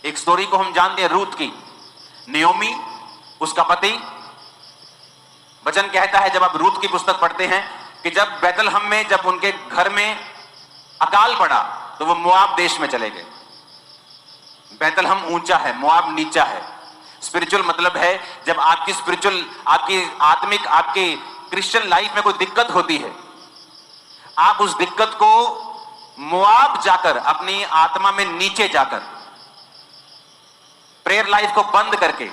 एक स्टोरी को हम जानते हैं रूत की। नियोमी, उसका पति। वचन कहता है जब आप रूत की पुस्तक पढ़ते हैं कि जब बैतलहम में, जब उनके घर में अकाल पड़ा तो वो मोआब देश में चले गए। बैतलहम ऊंचा है, मोआब नीचा है। स्पिरिचुअल मतलब है जब आपकी स्पिरिचुअल, आपकी आत्मिक, आपकी क्रिश्चियन लाइफ में कोई दिक्कत होती है, आप उस दिक्कत को मोआब जाकर, अपनी आत्मा में नीचे जाकर, प्रेयर लाइफ को बंद करके,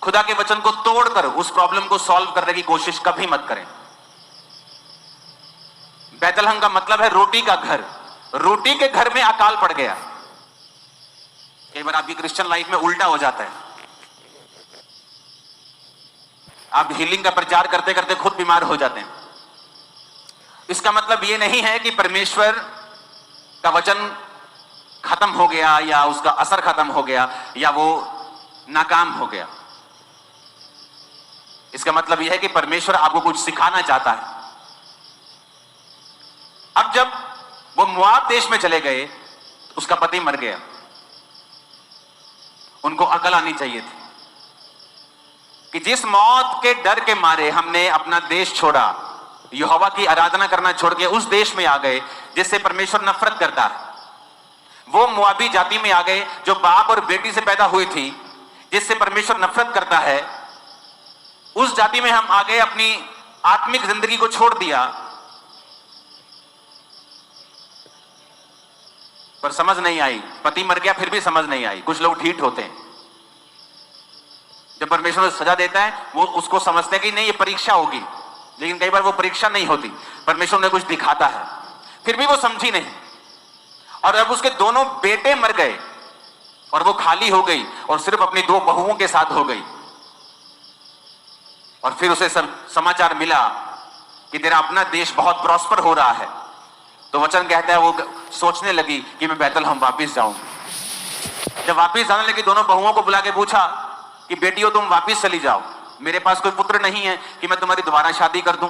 खुदा के वचन को तोड़कर उस प्रॉब्लम को सॉल्व करने की कोशिश कभी मत करें। बैतलहम का मतलब है रोटी का घर। रोटी के घर में अकाल पड़ गया। कई बार आपकी क्रिश्चियन लाइफ में उल्टा हो जाता है। आप हीलिंग का प्रचार करते करते खुद बीमार हो जाते हैं। इसका मतलब यह नहीं है कि परमेश्वर का वचन खत्म हो गया या उसका असर खत्म हो गया या वो नाकाम हो गया। इसका मतलब यह है कि परमेश्वर आपको कुछ सिखाना चाहता है। अब जब वो मोआब देश में चले गए, उसका पति मर गया। उनको अकल आनी चाहिए थी कि जिस मौत के डर के मारे हमने अपना देश छोड़ा, यहोवा की आराधना करना छोड़ के उस देश में आ गए जिससे परमेश्वर नफरत करता है, वो मोआबी जाति में आ गए जो बाप और बेटी से पैदा हुई थी, जिससे परमेश्वर नफरत करता है। उस जाति में हम आ गए, अपनी आत्मिक जिंदगी को छोड़ दिया, पर समझ नहीं आई। पति मर गया फिर भी समझ नहीं आई। कुछ लोग ठीक होते हैं, जब परमेश्वर सजा देता है वो उसको समझते हैं कि नहीं ये परीक्षा होगी, लेकिन कई बार वो परीक्षा नहीं होती, परमेश्वर ने कुछ दिखाता है, फिर भी वो समझी नहीं। और अब उसके दोनों बेटे मर गए और वो खाली हो गई और सिर्फ अपनी 2 बहुओं के साथ हो गई। और फिर उसे समाचार मिला कि तेरा अपना देश बहुत प्रॉस्पर हो रहा है। तो वचन कहता है वो सोचने लगी कि मैं बैतलहम वापिस जाऊंगी। जब वापिस जाने लगी, दोनों बहुओं को बुला के पूछा कि बेटियों तुम वापिस चली जाओ, मेरे पास कोई पुत्र नहीं है कि मैं तुम्हारी दोबारा शादी कर दूं,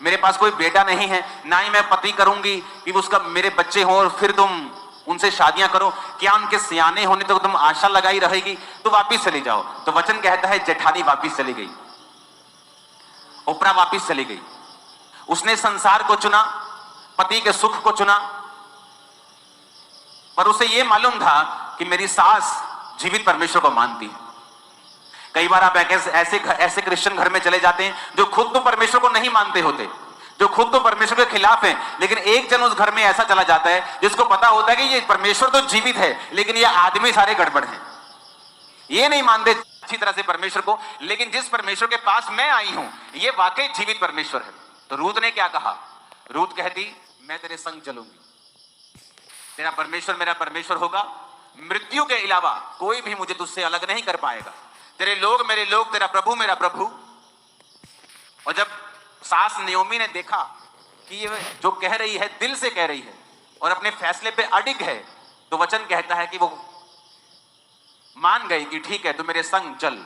मेरे पास कोई बेटा नहीं है, ना ही मैं पति करूंगी कि उसका मेरे बच्चे हों और फिर तुम उनसे शादियां करो। क्या उनके सियाने होने तक तो तुम आशा लगाई रहेगी? तो वापिस चली जाओ। तो वचन कहता है जेठानी वापिस चली गई, ओपरा वापिस चली गई। उसने संसार को चुना, पति के सुख को चुना, पर उसे यह मालूम था कि मेरी सास जीवित परमेश्वर को मानती है। कई बार आप ऐसे क्रिश्चियन घर में चले जाते हैं जो खुद तो परमेश्वर को नहीं मानते होते, जो खुद तो परमेश्वर के खिलाफ हैं, लेकिन एक जन उस घर में ऐसा चला जाता है जिसको पता होता है कि ये परमेश्वर तो जीवित है, लेकिन ये आदमी सारे गड़बड़ हैं, ये नहीं मानते अच्छी तरह से परमेश्वर को। लेकिन जिस परमेश्वर के पास मैं आई हूं, ये वाकई जीवित परमेश्वर है। तो रूत ने क्या कहा? रूत कहती मैं तेरे संग चलूंगी, तेरा परमेश्वर मेरा परमेश्वर होगा, मृत्यु के अलावा कोई भी मुझे तुझसे अलग नहीं कर पाएगा। तेरे लोग मेरे लोग, तेरा प्रभु मेरा प्रभु। और जब सास नियोमी ने देखा कि ये जो कह रही है दिल से कह रही है और अपने फैसले पे अडिग है, तो वचन कहता है कि वो मान गई कि ठीक है तू मेरे संग चल।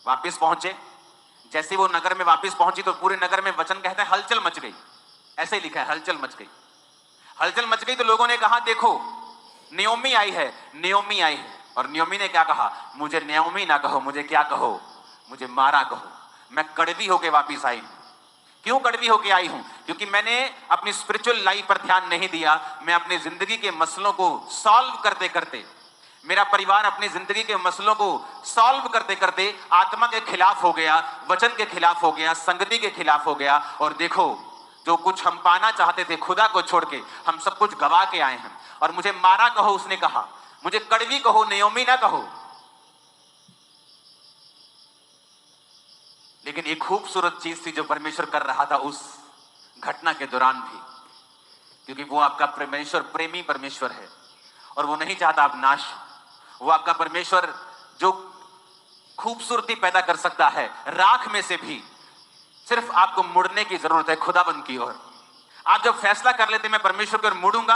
वापिस पहुंचे। जैसे वो नगर में वापिस पहुंची तो पूरे नगर में वचन कहता है हलचल मच गई। ऐसे ही लिखा है, हलचल मच गई। हलचल मच गई तो लोगों ने कहा देखो नियोमी आई है, नियोमी आई है। और नियोमी ने क्या कहा? मुझे नियोमी ना कहो, मुझे क्या कहो? मुझे मारा कहो। मैं कड़वी होके वापिस आई हूं। क्यों कड़वी होके आई हूं? क्योंकि मैंने अपनी स्पिरिचुअल लाइफ पर ध्यान नहीं दिया। मैं अपनी जिंदगी के मसलों को सॉल्व करते करते, मेरा परिवार अपनी जिंदगी के मसलों को सॉल्व करते करते आत्मा के खिलाफ हो गया, वचन के खिलाफ हो गया, संगति के खिलाफ हो गया। और देखो जो कुछ हम पाना चाहते थे खुदा को छोड़ के, हम सब कुछ गवा के आए हैं। और मुझे मारा कहो, उसने कहा, मुझे कड़वी कहो, नियोमी ना कहो। लेकिन एक खूबसूरत चीज थी जो परमेश्वर कर रहा था उस घटना के दौरान भी, क्योंकि वो आपका परमेश्वर प्रेमी परमेश्वर है और वो नहीं चाहता आप नाश। वो आपका परमेश्वर जो खूबसूरती पैदा कर सकता है राख में से भी, सिर्फ आपको मुड़ने की जरूरत है खुदाबंद की ओर। आप जब फैसला कर लेते मैं परमेश्वर की ओर मुड़ूंगा,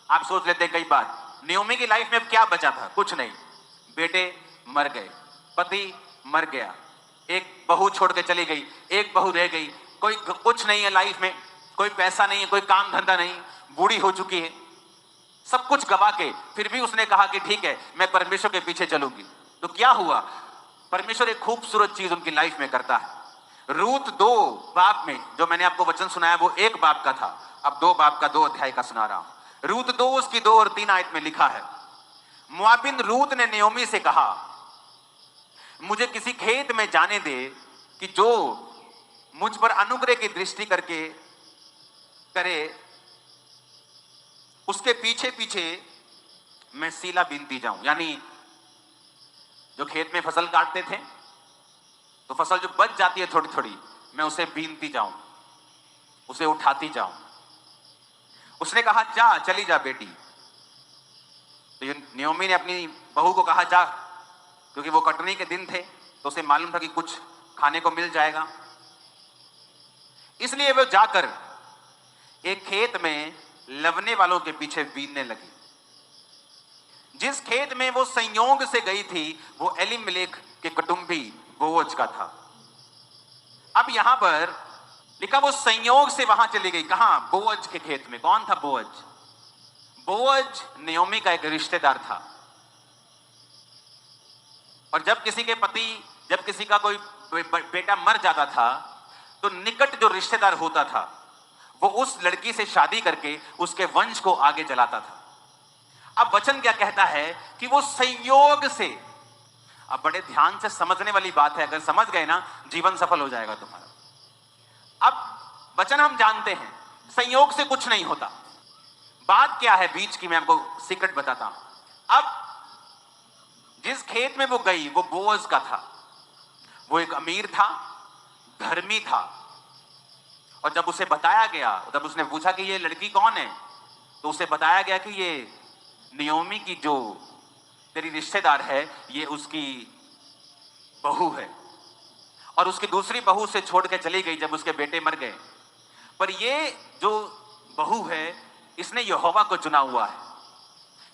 आप सोच लेते कई बार नियोमी की लाइफ में क्या बचा था? कुछ नहीं। बेटे मर गए, पति मर गया, एक बहू छोड़ के चली गई, एक बहू रह गई, कोई कुछ नहीं है लाइफ में, कोई पैसा नहीं है, कोई काम धंधा नहीं, बूढ़ी हो चुकी है। सब कुछ गवा के फिर भी उसने कहा कि ठीक है, मैं परमेश्वर के पीछे चलूंगी। तो क्या हुआ, परमेश्वर एक खूबसूरत चीज उनकी लाइफ में करता है। रूत 2 बाप में जो मैंने आपको वचन सुनाया वो 1 बाप का था, अब 2 बाप का 2 अध्याय का सुना रहा हूं। रूत 2 उसकी 2 और 3 आयत में लिखा है, मोआबिन रूत ने नयोमी से कहा, मुझे किसी खेत में जाने दे कि जो मुझ पर अनुग्रह की दृष्टि करके करे, उसके पीछे पीछे मैं सीला बीनती जाऊं। यानी जो खेत में फसल काटते थे तो फसल जो बच जाती है थोड़ी थोड़ी, मैं उसे बीनती जाऊं, उसे उठाती जाऊं। उसने कहा जा, चली जा बेटी। तो नयोमी ने अपनी बहू को कहा जा, क्योंकि वो कटनी के दिन थे तो उसे मालूम था कि कुछ खाने को मिल जाएगा। इसलिए वो जाकर एक खेत में लवने वालों के पीछे बीनने लगी। जिस खेत में वो संयोग से गई थी वो एलीमेलेक के कुटुंबी बोअज का था। अब यहां पर लिखा वो संयोग से वहां चली गई। कहां? बोअज के खेत में। कौन था बोअज? बोअज नयोमी का एक रिश्तेदार था। और जब किसी के पति, जब किसी का कोई बेटा मर जाता था तो निकट जो रिश्तेदार होता था वो उस लड़की से शादी करके उसके वंश को आगे चलाता था। अब वचन क्या कहता है कि वो संयोग से, अब बड़े ध्यान से समझने वाली बात है, अगर समझ गए ना जीवन सफल हो जाएगा तुम्हारा। अब वचन हम जानते हैं संयोग से कुछ नहीं होता। बात क्या है बीच की, मैं आपको सीक्रेट बताता हूं। अब जिस खेत में वो गई वो बोअज का था। वो एक अमीर था, धर्मी था। और जब उसे बताया गया, जब उसने पूछा कि ये लड़की कौन है, तो उसे बताया गया कि ये नयोमी की जो तेरी रिश्तेदार है ये उसकी बहू है। और उसकी दूसरी बहू से छोड़ के चली गई जब उसके बेटे मर गए। पर ये जो बहू है इसने यहोवा को चुना हुआ है,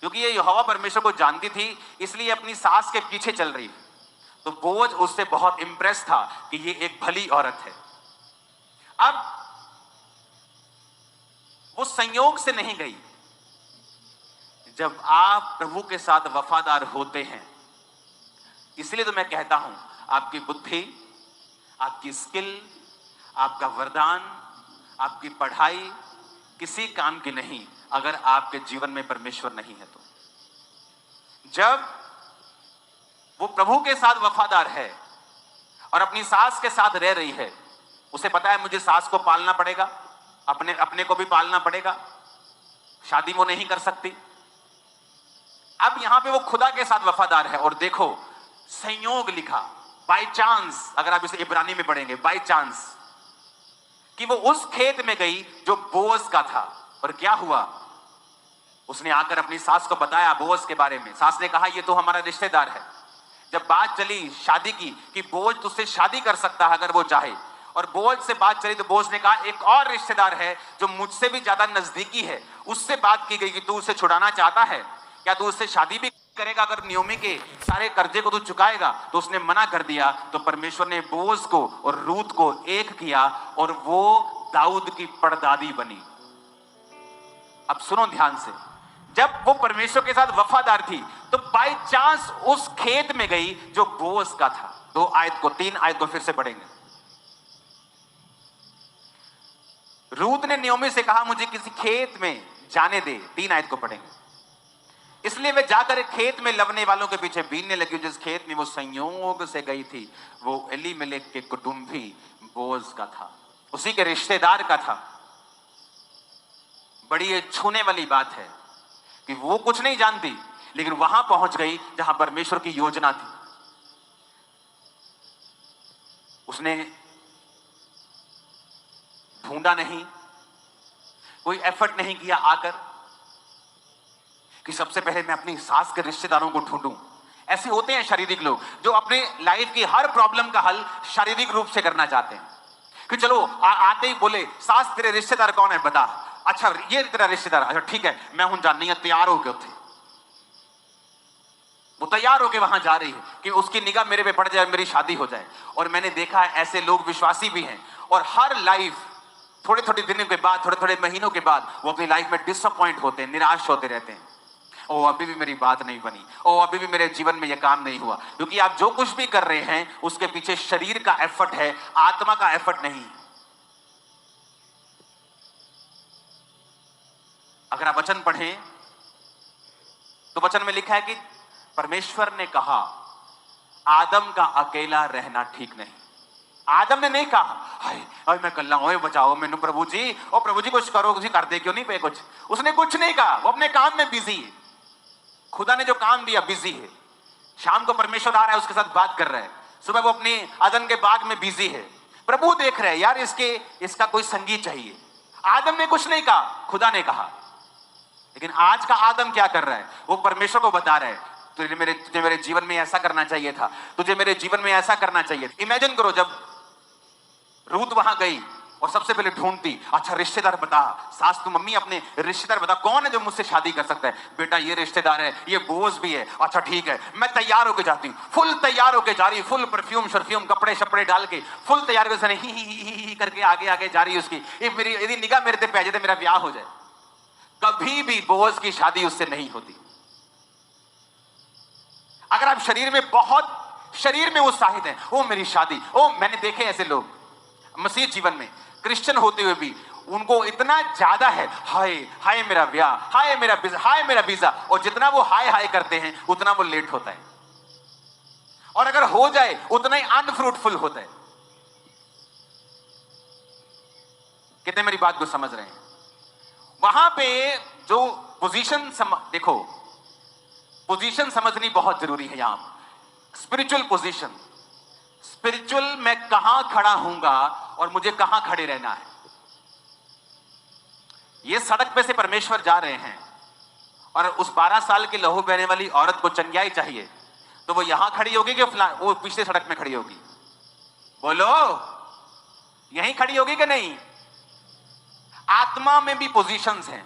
क्योंकि ये यहोवा परमेश्वर को जानती थी, इसलिए अपनी सास के पीछे चल रही। तो बोअज उससे बहुत इंप्रेस था कि ये एक भली औरत है। अब वो संयोग से नहीं गई। जब आप प्रभु के साथ वफादार होते हैं, इसलिए तो मैं कहता हूं आपकी बुद्धि, आपकी स्किल, आपका वरदान, आपकी पढ़ाई किसी काम की नहीं अगर आपके जीवन में परमेश्वर नहीं है तो। जब वो प्रभु के साथ वफादार है और अपनी सास के साथ रह रही है, उसे पता है मुझे सास को पालना पड़ेगा, अपने को भी पालना पड़ेगा, शादी वो नहीं कर सकती। अब यहां पे वो खुदा के साथ वफादार है। और देखो संयोग लिखा, बाय चांस, अगर आप इसे इब्रानी में पढ़ेंगे, बाय चांस, कि वो उस खेत में गई जो बोअज का था। और क्या हुआ, उसने आकर अपनी सास को बताया बोअज के बारे में। सास ने कहा ये तो हमारा रिश्तेदार है। जब बात चली शादी की कि बोअज तुझसे शादी कर सकता है अगर वो चाहे, और बोअज से बात चली तो बोअज ने कहा एक और रिश्तेदार है जो मुझसे भी ज्यादा नजदीकी है, उससे बात की गई कि तू उसे छुड़ाना चाहता है, क्या तू उससे शादी भी करेगा? अगर नयोमी के सारे कर्जे को तू चुकाएगा। तो उसने मना कर दिया। तो परमेश्वर ने बोअज को और रूत को एक किया और वो दाऊद की परदादी बनी। अब सुनो ध्यान से, जब वो परमेश्वर के साथ वफादार थी तो बाय चांस उस खेत में गई जो बोअज का था। 3 आयत को फिर से पढ़ेंगे। रूत ने नयोमी से कहा मुझे किसी खेत में जाने दे। 3 आयत को पढ़ेंगे। इसलिए वे जाकर एक खेत में लवने वालों के पीछे बीनने लगी। जिस खेत में वो संयोग से गई थी वो एलीमेलेक के कुटुंबी बोअज का था, उसी के रिश्तेदार का था। बड़ी ये छूने वाली बात है कि वो कुछ नहीं जानती, लेकिन वहां पहुंच गई जहां परमेश्वर की योजना थी। उसने ढूंढा नहीं, कोई एफर्ट नहीं किया आकर कि सबसे पहले मैं अपनी सास के रिश्तेदारों को ढूंढूं। ऐसे होते हैं शारीरिक लोग जो अपने लाइफ की हर प्रॉब्लम का हल शारीरिक रूप से करना चाहते हैं कि चलो आते ही बोले सास तेरे रिश्तेदार कौन है बता, अच्छा ये तेरा रिश्तेदार, अच्छा ठीक है मैं हूं जाननी है, तैयार हो गए थे। वो तैयार होके वहां जा रही है कि उसकी निगाह मेरे पे पड़ जाए, मेरी शादी हो जाए। और मैंने देखा है ऐसे लोग विश्वासी भी हैं और हर लाइफ थोड़े थोड़े दिनों के बाद, थोड़े थोड़े महीनों के बाद वो अपनी लाइफ में डिसअपॉइंट होते हैं, निराश होते रहते हैं। ओ अभी भी मेरी बात नहीं बनी, ओ अभी भी मेरे जीवन में यह काम नहीं हुआ। क्योंकि आप जो कुछ भी कर रहे हैं उसके पीछे शरीर का एफर्ट है, आत्मा का एफर्ट नहीं। अगर आप वचन पढ़ें तो वचन में लिखा है कि परमेश्वर ने कहा आदम का अकेला रहना ठीक नहीं। आदम ने नहीं कहा हाय हाय मैं कल्ला ओए बचाओ मैनू प्रभु जी, ओ प्रभु जी कुछ करो, जी कर दे क्यों नहीं पे कुछ। उसने कुछ नहीं कहा, वो अपने काम में बिजी है। खुदा ने जो काम दिया बिजी है। शाम को परमेश्वर आ रहा है, उसके साथ बात कर रहा है। सुबह वो अपनी अदन के बाग में बिजी है। प्रभु देख रहे हैं यार इसका कोई संगी चाहिए। आदम ने कुछ नहीं कहा, खुदा ने कहा। लेकिन आज का आदम क्या कर रहा है? वो परमेश्वर को बता रहा है तुझे मेरे जीवन में ऐसा करना चाहिए था, तुझे मेरे जीवन में ऐसा करना चाहिए। इमेजिन करो जब रूत वहां गई और सबसे पहले ढूंढती, अच्छा रिश्तेदार बता, सास तू मम्मी अपने रिश्तेदार बता कौन है जो मुझसे शादी कर सकता है। बेटा ये रिश्तेदार है, ये बोझ भी है, अच्छा ठीक है। मैं तैयार होके जाती हूँ, फुल तैयार होके जा रही, फुल परफ्यूम शर्फ्यूम कपड़े शपड़े डाल के फुल तैयार होकर ही करके आगे आगे जा रही है उसकी। यदि निगाह मेरे पे पै जाए तो मेरा ब्याह हो जाए। कभी भी बोझ की शादी उससे नहीं होती। अगर आप शरीर में उत्साहित हैं, ओ मेरी शादी, ओ मैंने देखे ऐसे लोग मसीह जीवन में क्रिश्चियन होते हुए भी उनको इतना ज्यादा है हाय हाय मेरा ब्याह, हाय मेरा वीजा, और जितना वो हाय हाय करते हैं उतना वो लेट होता है, और अगर हो जाए उतना ही अनफ्रूटफुल होता है। कितने मेरी बात को समझ रहे हैं? वहां पे जो पोजीशन देखो, पोजीशन समझनी बहुत जरूरी है। यहां स्पिरिचुअल पोजीशन, स्पिरिचुअल मैं कहां खड़ा हूंगा और मुझे कहां खड़े रहना है। ये सड़क पे से परमेश्वर जा रहे हैं और उस 12 साल की लहू बहने वाली औरत को चंगियाई चाहिए, तो वो यहां खड़ी होगी कि वो पिछले सड़क में खड़ी होगी? बोलो, यहीं खड़ी होगी कि नहीं? आत्मा में भी पोजीशंस हैं,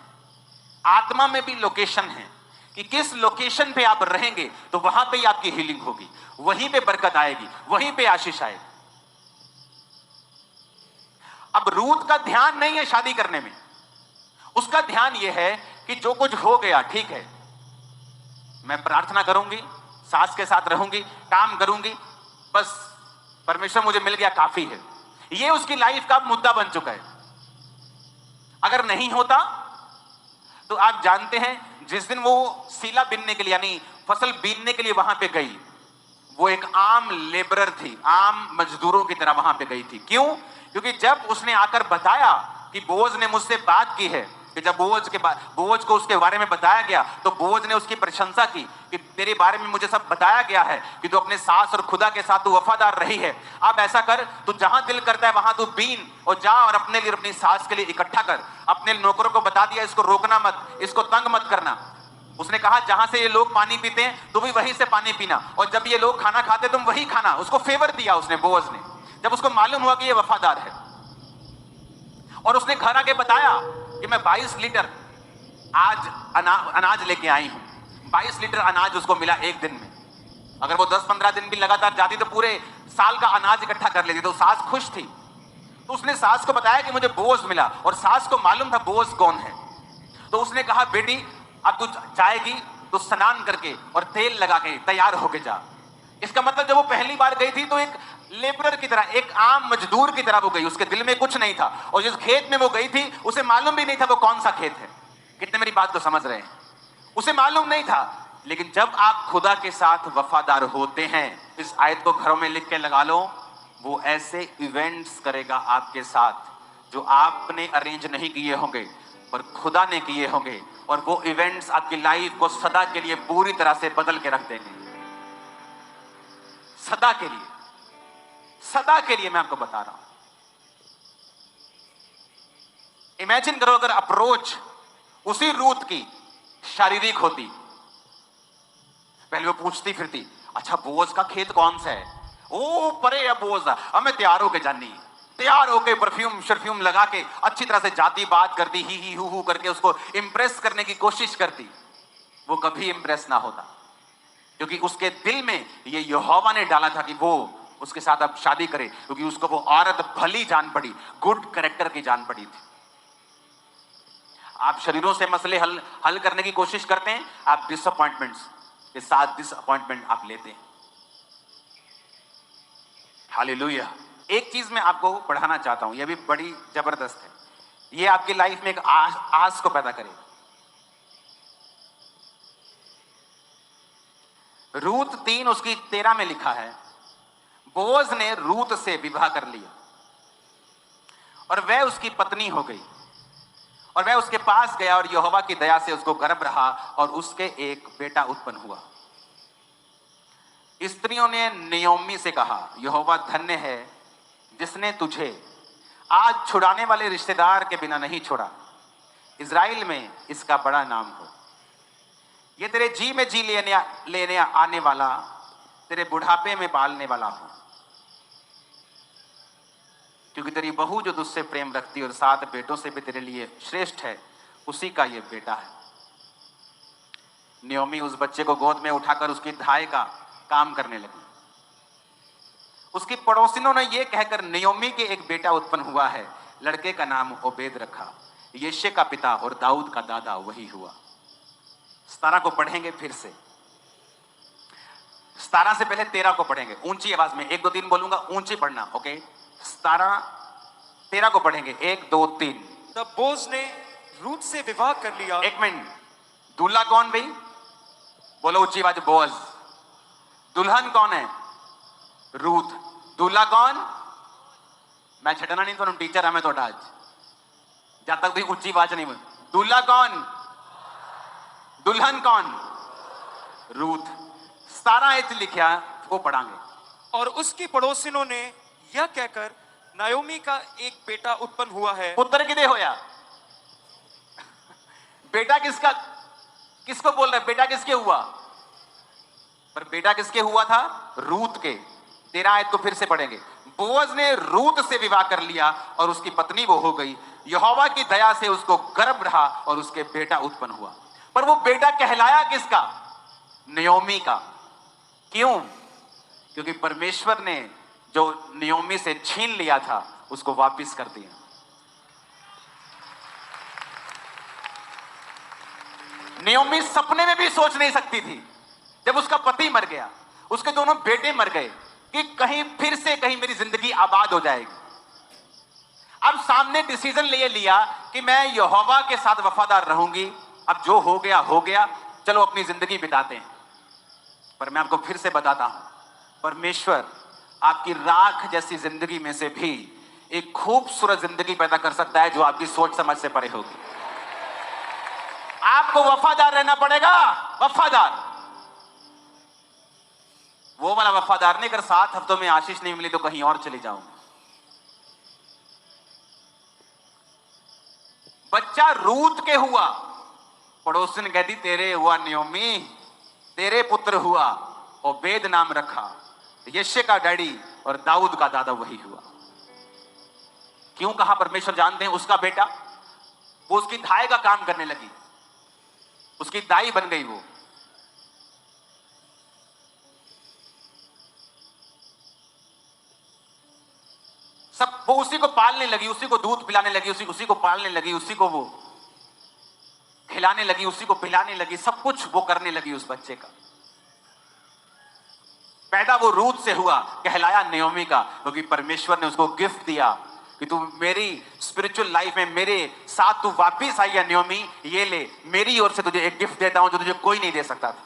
आत्मा में भी लोकेशन है कि किस लोकेशन पे आप रहेंगे तो वहां पे ही आपकी हीलिंग होगी, वहीं पे बरकत आएगी, वहीं पे आशीष आएगी। अब रूत का ध्यान नहीं है शादी करने में, उसका ध्यान यह है कि जो कुछ हो गया ठीक है, मैं प्रार्थना करूंगी, सास के साथ रहूंगी, काम करूंगी, बस परमेश्वर मुझे मिल गया काफी है। यह उसकी लाइफ का मुद्दा बन चुका है। अगर नहीं होता तो आप जानते हैं जिस दिन वो सीला बीनने के लिए यानी फसल बीनने के लिए वहां पे गई, वो एक आम लेबरर थी, आम मजदूरों की तरह वहां पे गई थी। क्यों? क्योंकि जब उसने आकर बताया कि बोअज ने मुझसे बात की है, कि जब बोअज को उसके बारे में बताया गया तो बोअज ने उसकी प्रशंसा की कि तेरे बारे में मुझे सब बताया गया है कि तू अपने सास और खुदा के साथ तू वफादार रही है। अब ऐसा कर, तू जहां दिल करता है वहां तू बीन और जा और अपने लिए अपनी सास के लिए इकट्ठा कर। अपने नौकरों को बता दिया इसको रोकना मत, इसको तंग मत करना। उसने कहा जहां से ये लोग पानी पीते हैं तुम भी वहीं से पानी पीना, और जब ये लोग खाना खाते तुम वही खाना। उसको फेवर दिया उसने, बोअज ने, जब उसको मालूम हुआ कि ये वफादार है। और उसने घर आके बताया कि मैं 22 लीटर आज अनाज लेके आई हूं। 22 लीटर अनाज उसको मिला एक दिन में। अगर वो 10-15 दिन भी लगातार जाती तो पूरे साल का अनाज इकट्ठा कर लेती। तो सास खुश थी, तो उसने सास को बताया कि मुझे बोअज मिला, और सास को मालूम था बोअज कौन है। तो उसने कहा बेटी अब तू जाएगी तो स्नान करके और तेल लगा के तैयार होके जा। इसका मतलब जब वो पहली बार गई थी तो एक लेबरर की तरह, एक आम मजदूर की तरह वो गई। उसके दिल में कुछ नहीं था, और जिस खेत में वो गई थी उसे मालूम भी नहीं था वो कौन सा खेत है। कितने मेरी बात को समझ रहे हैं? उसे मालूम नहीं था। लेकिन जब आप खुदा के साथ वफादार होते हैं, इस आयत को घरों में लिख के लगा लो, वो ऐसे इवेंट्स करेगा आपके साथ जो आपने अरेंज नहीं किए होंगे पर खुदा ने किए होंगे, और वो इवेंट्स आपकी लाइफ को सदा के लिए पूरी तरह से बदल के रख देंगे। सदा के लिए, सदा के लिए मैं आपको बता रहा हूं। इमेजिन करो अगर अप्रोच उसी रूत की शारीरिक होती। पहले वो पूछती फिरती, अच्छा बोअज का खेत कौन सा है? ओ परे है बोअज, हमें तैयार होके जानी, तैयार होके परफ्यूम शर्फ्यूम लगा के अच्छी तरह से जाती, बात करती, ही हू करके उसको इंप्रेस करने की कोशिश करती। वो कभी इंप्रेस ना होता, क्योंकि उसके दिल में ये यहोवा ने डाला था कि वो उसके साथ अब शादी करे, क्योंकि उसको वो औरत भली जान पड़ी, गुड कैरेक्टर की जान पड़ी थी। आप शरीरों से मसले हल करने की कोशिश करते हैं, आप डिसअपॉइंटमेंट्स के साथ डिसअपॉइंटमेंट आप लेते हैं। हालेलुया। एक चीज मैं आपको पढ़ाना चाहता हूं, यह भी बड़ी जबरदस्त है, यह आपकी लाइफ में एक आस को पैदा करेगा। रूत 3 उसकी 13 में लिखा है, बोअज ने रूत से विवाह कर लिया और वह उसकी पत्नी हो गई, और वह उसके पास गया और यहोवा की दया से उसको गर्भ रहा और उसके एक बेटा उत्पन्न हुआ। स्त्रियों ने नयोमी से कहा, यहोवा धन्य है जिसने तुझे आज छुड़ाने वाले रिश्तेदार के बिना नहीं छोड़ा, इज़राइल में इसका बड़ा नाम हो। ये तेरे जी में जी लेने आने वाला, तेरे बुढ़ापे में पालने वाला हो, क्योंकि तेरी बहू जो तुझसे प्रेम रखती और 7 बेटों से भी तेरे लिए श्रेष्ठ है, उसी का ये बेटा है। नयोमी उस बच्चे को गोद में उठाकर उसकी धाय का काम करने लगी। उसकी पड़ोसिनों ने यह कहकर नयोमी के एक बेटा उत्पन्न हुआ है, लड़के का नाम ओबेद रखा। यिशै का पिता और दाऊद का दादा वही हुआ। 17 को पढ़ेंगे फिर से, 17 से पहले 13 को पढ़ेंगे ऊंची आवाज में, 1 2 3 बोलूंगा, ऊंची पढ़ना, ओके। 17 13 को पढ़ेंगे, 1 2 3। तब बोज ने रूत से विवाह कर लिया। 1 मिनट, दूल्हा कौन भाई? बोलो ऊंची आवाज, बोज। दुल्हन कौन है? रूत। दूल्हा कौन? मैं छटना नहीं, तो टीचर हमें थोड़ा आज, जब तक भी ऊंची आवाज नहीं बोल। दूल्हा कौन? दुल्हन कौन? रूत। 17 लिखा, वो पढ़ांगे। और उसकी पड़ोसिनों ने यह कहकर नायोमी का एक बेटा उत्पन्न हुआ है। पुत्र किदे होया? बेटा किसका? किसको बोल रहे? बेटा किसके हुआ? पर बेटा किसके हुआ था? रूत के। 13 आयत को फिर से पढ़ेंगे। बोअज ने रूत से विवाह कर लिया और उसकी पत्नी वो हो गई। यहोवा की दया से उसको गर्भ रहा और उसके बेटा उत्पन्न हुआ। पर वो बेटा कहलाया किसका? नयोमी का। क्यों? क्योंकि परमेश्वर ने जो नयोमी से छीन लिया था उसको वापस कर दिया। नयोमी सपने में भी सोच नहीं सकती थी, जब उसका पति मर गया, उसके दोनों बेटे मर गए, कि कहीं फिर से कहीं मेरी जिंदगी आबाद हो जाएगी। अब सामने डिसीजन ले लिया कि मैं यहोवा के साथ वफादार रहूंगी। अब जो हो गया, चलो अपनी जिंदगी बिताते हैं। पर मैं आपको फिर से बताता हूं, परमेश्वर आपकी राख जैसी जिंदगी में से भी एक खूबसूरत जिंदगी पैदा कर सकता है, जो आपकी सोच समझ से परे होगी। आपको वफादार रहना पड़ेगा। वफादार, वो वाला वफादार नहीं, अगर 7 हफ्तों में आशीष नहीं मिली तो कहीं और चली जाऊं। बच्चा रूत के हुआ, पड़ोसन कहती तेरे हुआ नयोमी, तेरे पुत्र हुआ, ओबेद नाम रखा। यिशै का डैडी और दाऊद का दादा वही हुआ। क्यों कहा? परमेश्वर जानते हैं। उसका बेटा, वो उसकी धाय का काम करने लगी, उसकी दाई बन गई। वो सब, वो उसी को पालने लगी, उसी को दूध पिलाने लगी, उसी को पालने लगी, उसी को वो खिलाने लगी, उसी को पिलाने लगी, सब कुछ वो करने लगी उस बच्चे का। पैदा वो रूत से हुआ, कहलाया नयोमी का, क्योंकि परमेश्वर ने उसको गिफ्ट दिया कि तू मेरी स्पिरिचुअल लाइफ में मेरे साथ तू वापिस आई है नयोमी, ये ले, मेरी ओर से तुझे एक गिफ्ट देता हूं जो तुझे कोई नहीं दे सकता था।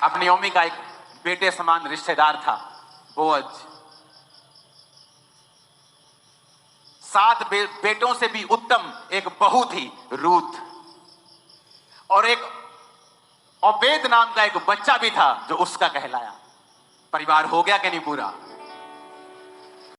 अब नयोमी का एक बेटे समान रिश्तेदार था बोअज। 7 बेटों से भी उत्तम एक बहू थी रूत, और एक ओबेद नाम का एक बच्चा भी था जो उसका कहलाया। परिवार हो गया कि नहीं पूरा?